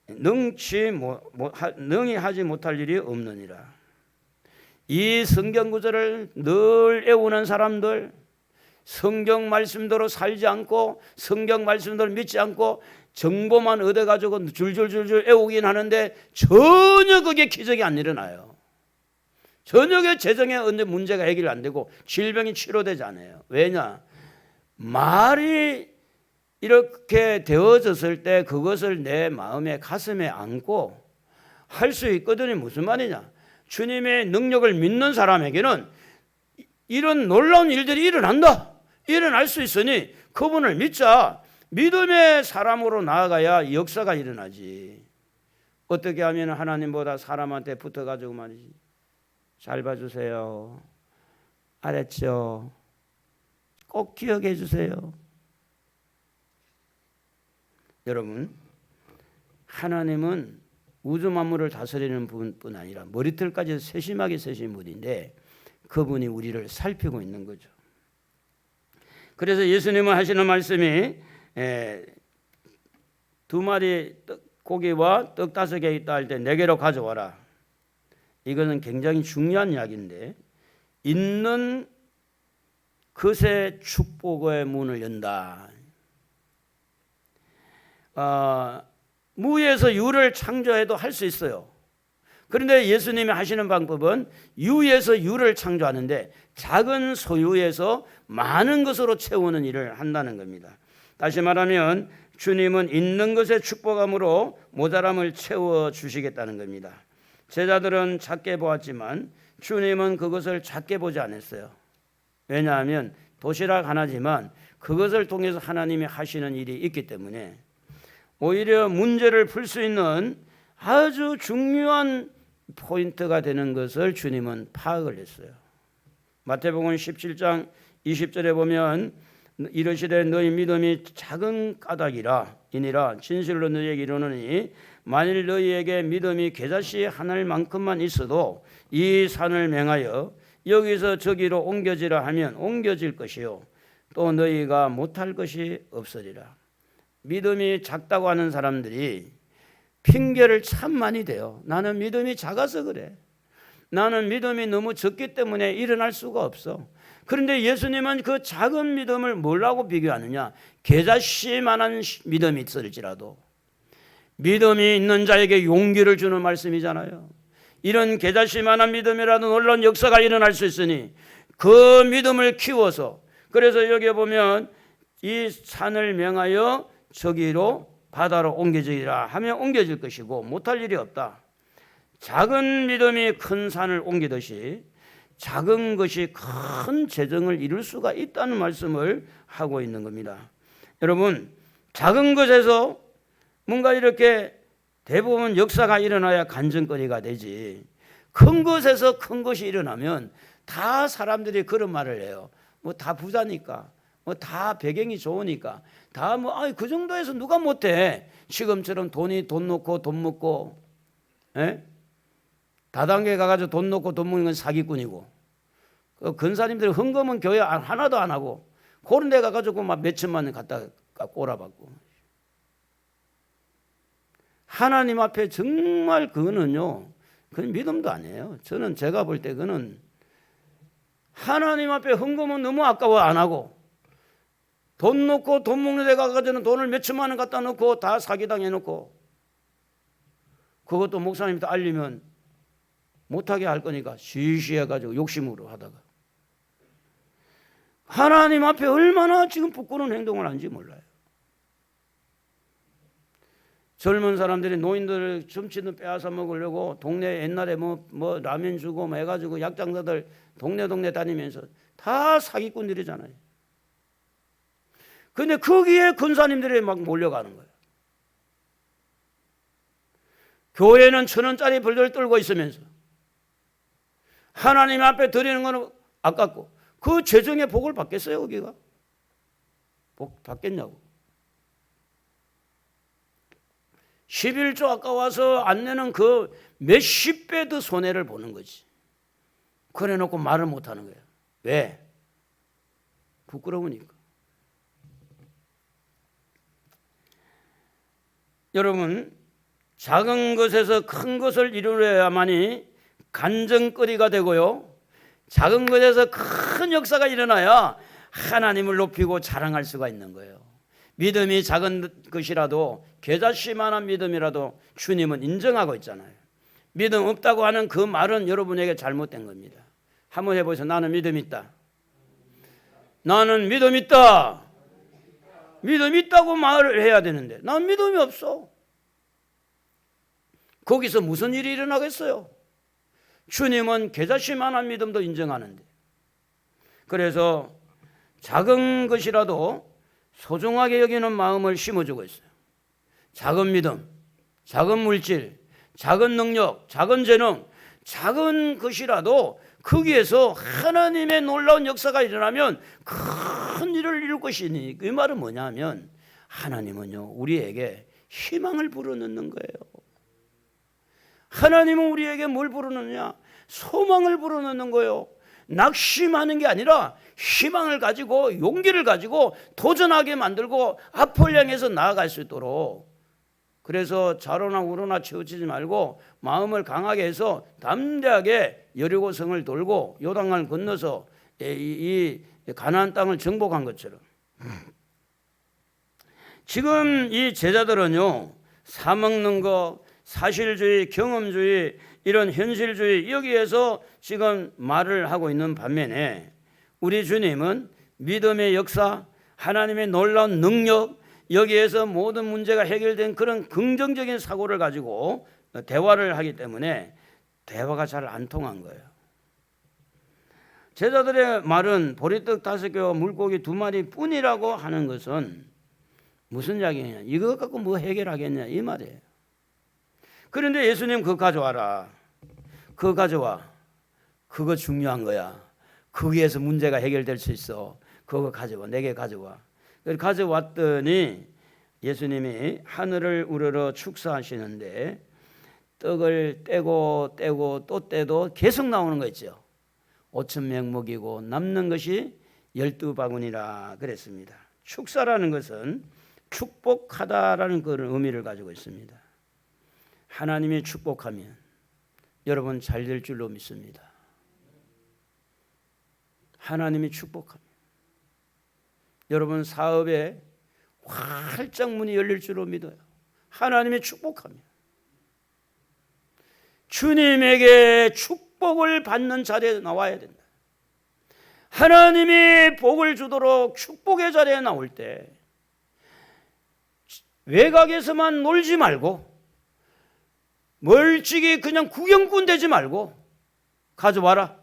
능히 하지 못할 일이 없느니라. 이 성경 구절을 늘 애우는 사람들, 성경 말씀대로 살지 않고 성경 말씀대로 믿지 않고 정보만 얻어가지고 줄줄줄줄 애우긴 하는데 전혀 그게 기적이 안 일어나요. 전혀 그 재정에 언제 문제가 해결 안 되고 질병이 치료되지 않아요. 왜냐? 말이 이렇게 되어졌을 때 그것을 내 마음에 가슴에 안고 할 수 있거든요. 무슨 말이냐? 주님의 능력을 믿는 사람에게는 이런 놀라운 일들이 일어난다. 일어날 수 있으니 그분을 믿자. 믿음의 사람으로 나아가야 역사가 일어나지. 어떻게 하면 하나님보다 사람한테 붙어가지고 말이지. 잘 봐주세요. 알았죠? 꼭 기억해 주세요. 여러분, 하나님은 우주 만물을 다스리는 분뿐 아니라 머리털까지 세심하게 세신 분인데 그분이 우리를 살피고 있는 거죠. 그래서 예수님은 하시는 말씀이 2마리 고기와 떡 5개 있다 할 때 4개로 가져와라. 이거는 굉장히 중요한 이야기인데 있는 것의 축복의 문을 연다. 무에서 유를 창조해도 할 수 있어요. 그런데 예수님이 하시는 방법은 유에서 유를 창조하는데 작은 소유에서 많은 것으로 채우는 일을 한다는 겁니다. 다시 말하면 주님은 있는 것의 축복함으로 모자람을 채워주시겠다는 겁니다. 제자들은 작게 보았지만 주님은 그것을 작게 보지 않았어요. 왜냐하면 도시락 하나지만 그것을 통해서 하나님이 하시는 일이 있기 때문에 오히려 문제를 풀 수 있는 아주 중요한 포인트가 되는 것을 주님은 파악을 했어요. 마태복음 17장 20절에 보면 이르시되 너희 믿음이 작은 까닭이라 이니라 진실로 너희에게 이르노니 만일 너희에게 믿음이 겨자씨 하늘만큼만 있어도 이 산을 맹하여 여기서 저기로 옮겨지라 하면 옮겨질 것이요 또 너희가 못할 것이 없으리라. 믿음이 작다고 하는 사람들이 핑계를 참 많이 대요. 나는 믿음이 작아서 그래. 나는 믿음이 너무 적기 때문에 일어날 수가 없어. 그런데 예수님은 그 작은 믿음을 뭐라고 비교하느냐? 겨자씨만한 믿음이 있을지라도 믿음이 있는 자에게 용기를 주는 말씀이잖아요. 이런 겨자씨만한 믿음이라도 놀라운 역사가 일어날 수 있으니 그 믿음을 키워서 그래서 여기 보면 이 산을 명하여 저기로 바다로 옮겨지리라 하면 옮겨질 것이고 못할 일이 없다. 작은 믿음이 큰 산을 옮기듯이 작은 것이 큰 재정을 이룰 수가 있다는 말씀을 하고 있는 겁니다. 여러분, 작은 것에서 뭔가 이렇게 대부분 역사가 일어나야 간증거리가 되지. 큰 것에서 큰 것이 일어나면 다 사람들이 그런 말을 해요. 뭐 다 부자니까, 뭐 다 배경이 좋으니까 다 뭐 그 정도에서 누가 못해. 지금처럼 돈 놓고 돈 먹고, 예? 다단계 가가지고 돈 놓고 돈 먹는 건 사기꾼이고, 그 근사님들 헌금은 교회 하나도 안 하고 그런 데 가가지고 막 몇천만 원 갖다 꼬라박고. 하나님 앞에 정말 그거는요, 그건 믿음도 아니에요. 저는 제가 볼 때 그거는 하나님 앞에 헌금은 너무 아까워 안 하고, 돈 놓고 돈 먹는 데 가가지고는 돈을 몇천만 원 갖다 놓고 다 사기당해 놓고, 그것도 목사님한테 알리면 못하게 할 거니까 시시해가지고 욕심으로 하다가 하나님 앞에 얼마나 지금 부끄러운 행동을 하는지 몰라요. 젊은 사람들이 노인들 점치는 빼앗아 먹으려고 동네 옛날에 뭐 라면 주고 뭐 해가지고 약장사들 동네 다니면서 다 사기꾼들이잖아요. 근데 거기에 근사님들이 막 몰려가는 거예요. 교회는 1,000원짜리 벌벌 떨고 있으면서 하나님 앞에 드리는 거는 아깝고, 그 재정의 복을 받겠어요? 거기가 복 받겠냐고. 11조 아까워서 안 내는 그 몇십 배 더 손해를 보는 거지. 그래 놓고 말을 못하는 거예요. 왜? 부끄러우니까. 여러분, 작은 것에서 큰 것을 이루어야만이 간증거리가 되고요, 작은 것에서 큰 역사가 일어나야 하나님을 높이고 자랑할 수가 있는 거예요. 믿음이 작은 것이라도, 겨자씨만한 믿음이라도 주님은 인정하고 있잖아요. 믿음 없다고 하는 그 말은 여러분에게 잘못된 겁니다. 한번 해보세요. 나는 믿음 있다. 나는 믿음 있다. 믿음 있다고 말을 해야 되는데 난 믿음이 없어. 거기서 무슨 일이 일어나겠어요? 주님은 겨자씨만한 믿음도 인정하는데. 그래서 작은 것이라도 소중하게 여기는 마음을 심어주고 있어요. 작은 믿음, 작은 물질, 작은 능력, 작은 재능, 작은 것이라도 거기에서 하나님의 놀라운 역사가 일어나면 큰 일을 이룰 것이니, 그 말은 뭐냐면 하나님은요 우리에게 희망을 불어넣는 거예요. 하나님은 우리에게 뭘 불어넣느냐? 소망을 불어넣는 거예요. 낙심하는 게 아니라 희망을 가지고 용기를 가지고 도전하게 만들고 앞을 향해서 나아갈 수 있도록. 그래서 좌로나 우로나 치우치지 말고 마음을 강하게 해서 담대하게 여리고성을 돌고 요단강을 건너서 이 가나안 땅을 정복한 것처럼. 지금 이 제자들은요, 사먹는 거, 사실주의, 경험주의, 이런 현실주의, 여기에서 지금 말을 하고 있는 반면에 우리 주님은 믿음의 역사, 하나님의 놀라운 능력, 여기에서 모든 문제가 해결된 그런 긍정적인 사고를 가지고 대화를 하기 때문에 대화가 잘 안 통한 거예요. 제자들의 말은 보리떡 5개와 물고기 2마리 뿐이라고 하는 것은 무슨 이야기냐? 이거 갖고 뭐 해결하겠냐 이 말이에요. 그런데 예수님 그거 가져와라. 그거 가져와. 그거 중요한 거야. 거기에서 문제가 해결될 수 있어. 그거 가져와. 내게 가져와. 가져왔더니 예수님이 하늘을 우러러 축사하시는데 떡을 떼고 또 떼도 계속 나오는 거 있죠. 5,000명 먹이고 남는 것이 12바구니라 그랬습니다. 축사라는 것은 축복하다라는 그런 의미를 가지고 있습니다. 하나님이 축복하면 여러분 잘 될 줄로 믿습니다. 하나님이 축복하면 여러분 사업에 활짝 문이 열릴 줄로 믿어요. 하나님이 축복하면 주님에게 축복을 받는 자리에 나와야 된다. 하나님이 복을 주도록 축복의 자리에 나올 때 외곽에서만 놀지 말고 멀찍이 그냥 구경꾼 되지 말고 가져와라.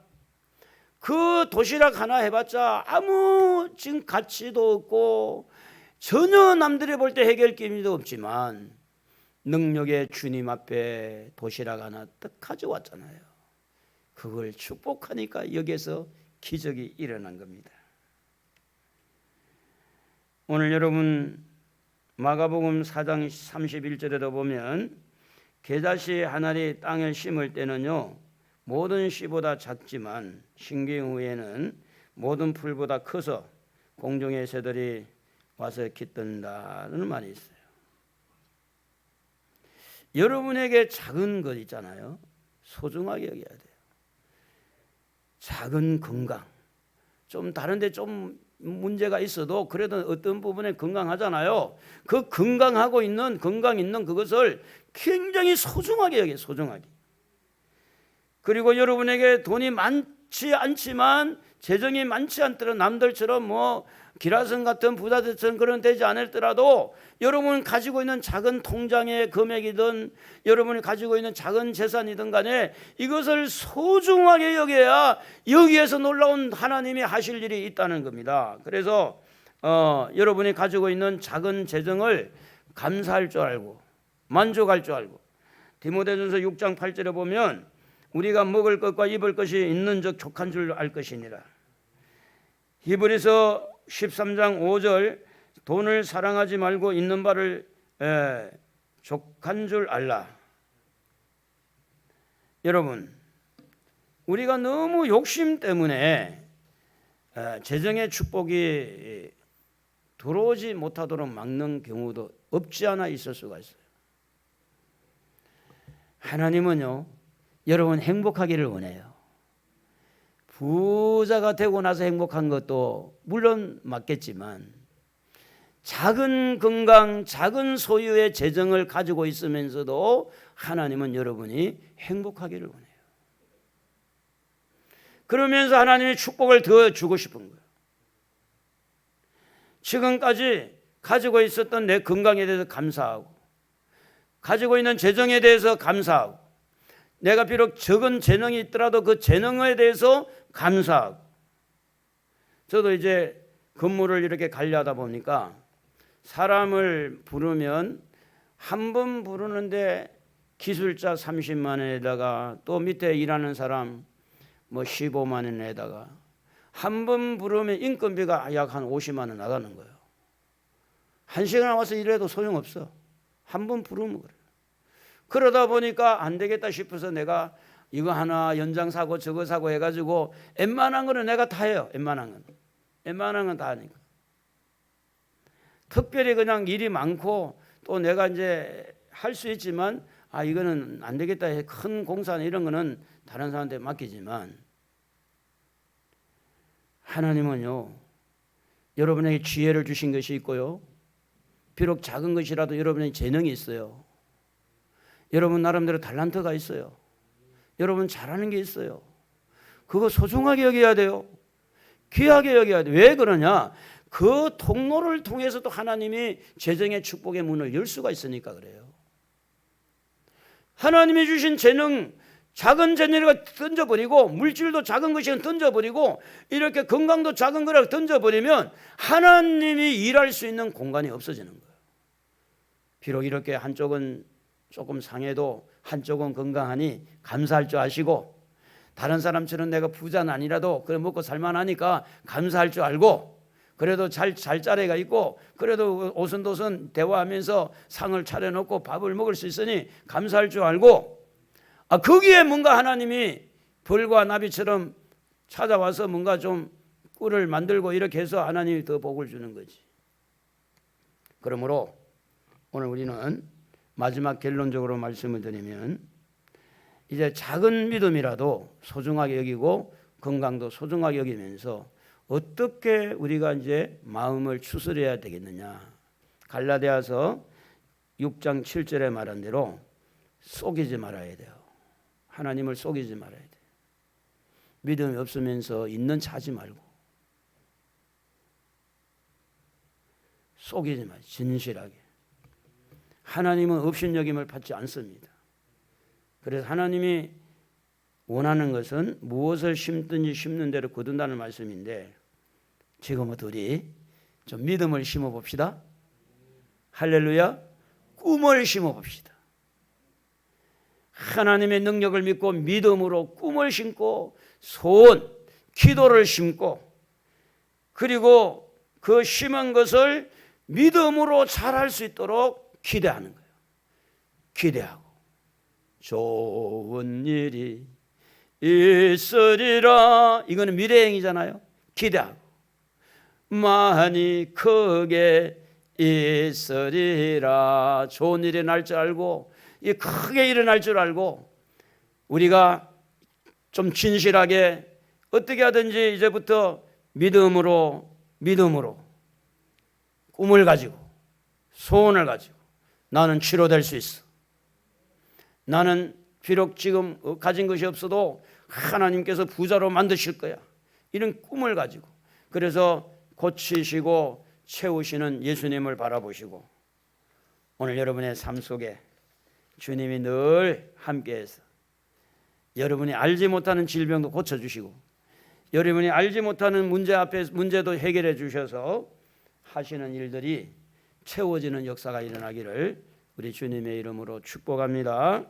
그 도시락 하나 해봤자 아무 지금 가치도 없고 전혀 남들이 볼 때 해결 기미도 없지만 능력의 주님 앞에 도시락 하나 딱 가져왔잖아요. 그걸 축복하니까 여기에서 기적이 일어난 겁니다. 오늘 여러분 마가복음 4장 31절에도 보면 겨자씨 한 알이 땅에 심을 때는요 모든 씨보다 작지만 심긴 후에는 모든 풀보다 커서 공중의 새들이 와서 깃든다는 말이 있어요. 여러분에게 작은 것 있잖아요. 소중하게 여겨야 돼요. 작은 건강. 좀 다른데 좀 문제가 있어도 그래도 어떤 부분에 건강하잖아요. 그 건강 있는 그것을 굉장히 소중하게 여겨요. 소중하게. 그리고 여러분에게 돈이 많지 않지만 재정이 많지 않더라도 남들처럼 뭐 기라성 같은 부자들처럼 그런 되지 않을더라도 여러분 가지고 있는 작은 통장의 금액이든 여러분이 가지고 있는 작은 재산이든 간에 이것을 소중하게 여겨야 여기에서 놀라운 하나님이 하실 일이 있다는 겁니다. 그래서 여러분이 가지고 있는 작은 재정을 감사할 줄 알고 만족할 줄 알고 디모데전서 6장 8절에 보면 우리가 먹을 것과 입을 것이 있는 적 족한 줄 알 것이니라. 히브리서 13장 5절 돈을 사랑하지 말고 있는 바를 족한 줄 알라. 여러분 우리가 너무 욕심 때문에 재정의 축복이 들어오지 못하도록 막는 경우도 없지 않아 있을 수가 있어요. 하나님은요 여러분 행복하기를 원해요. 부자가 되고 나서 행복한 것도 물론 맞겠지만 작은 건강, 작은 소유의 재정을 가지고 있으면서도 하나님은 여러분이 행복하기를 원해요. 그러면서 하나님의 축복을 더 주고 싶은 거예요. 지금까지 가지고 있었던 내 건강에 대해서 감사하고 가지고 있는 재정에 대해서 감사하고 내가 비록 적은 재능이 있더라도 그 재능에 대해서 감사하고 저도 이제 근무를 이렇게 관리하다 보니까 사람을 부르면 한 번 부르는데 기술자 30만 원에다가 또 밑에 일하는 사람 뭐 15만 원에다가 한 번 부르면 인건비가 약 한 50만 원 나가는 거예요. 한 시간 와서 일해도 소용없어. 한 번 부르면 그래. 그러다 보니까 안 되겠다 싶어서 내가 이거 하나 연장 사고 저거 사고 해가지고 웬만한 거는 내가 다 해요. 웬만한 건 다 하니까. 특별히 그냥 일이 많고 또 내가 이제 할 수 있지만 이거는 안 되겠다 해 큰 공사나 이런 거는 다른 사람한테 맡기지만 하나님은요 여러분에게 지혜를 주신 것이 있고요 비록 작은 것이라도 여러분에게 재능이 있어요. 여러분 나름대로 달란트가 있어요. 여러분 잘하는 게 있어요. 그거 소중하게 여겨야 돼요. 귀하게 여겨야 돼요. 왜 그러냐? 그 통로를 통해서도 하나님이 재정의 축복의 문을 열 수가 있으니까 그래요. 하나님이 주신 재능, 작은 재능을 던져버리고 물질도 작은 것이면 던져버리고 이렇게 건강도 작은 거라고 던져버리면 하나님이 일할 수 있는 공간이 없어지는 거예요. 비록 이렇게 한쪽은 조금 상해도 한쪽은 건강하니 감사할 줄 아시고 다른 사람처럼 내가 부자는 아니라도 그래 먹고 살만하니까 감사할 줄 알고 그래도 잘 자리가 있고 그래도 오순도순 대화하면서 상을 차려놓고 밥을 먹을 수 있으니 감사할 줄 알고 거기에 뭔가 하나님이 벌과 나비처럼 찾아와서 뭔가 좀 꿀을 만들고 이렇게 해서 하나님이 더 복을 주는 거지. 그러므로 오늘 우리는 마지막 결론적으로 말씀을 드리면 이제 작은 믿음이라도 소중하게 여기고 건강도 소중하게 여기면서 어떻게 우리가 이제 마음을 추스려야 되겠느냐. 갈라디아서 6장 7절에 말한 대로 속이지 말아야 돼요. 하나님을 속이지 말아야 돼요. 믿음이 없으면서 있는 차 하지 말고 속이지 마요. 진실하게. 하나님은 업신여김을 받지 않습니다. 그래서 하나님이 원하는 것은 무엇을 심든지 심는 대로 거둔다는 말씀인데 지금부터 우리 좀 믿음을 심어봅시다. 할렐루야. 꿈을 심어봅시다. 하나님의 능력을 믿고 믿음으로 꿈을 심고 소원, 기도를 심고 그리고 그 심은 것을 믿음으로 잘할 수 있도록 기대하는 거예요. 기대하고 좋은 일이 있으리라. 이거는 미래행이잖아요. 기대하고 많이 크게 있으리라. 좋은 일이 날 줄 알고 이 크게 일어날 줄 알고 우리가 좀 진실하게 어떻게 하든지 이제부터 믿음으로 꿈을 가지고 소원을 가지고 나는 치료될 수 있어. 나는 비록 지금 가진 것이 없어도 하나님께서 부자로 만드실 거야. 이런 꿈을 가지고 그래서 고치시고 채우시는 예수님을 바라보시고 오늘 여러분의 삶 속에 주님이 늘 함께해서 여러분이 알지 못하는 질병도 고쳐주시고 여러분이 알지 못하는 문제도 해결해 주셔서 하시는 일들이 채워지는 역사가 일어나기를 우리 주님의 이름으로 축복합니다.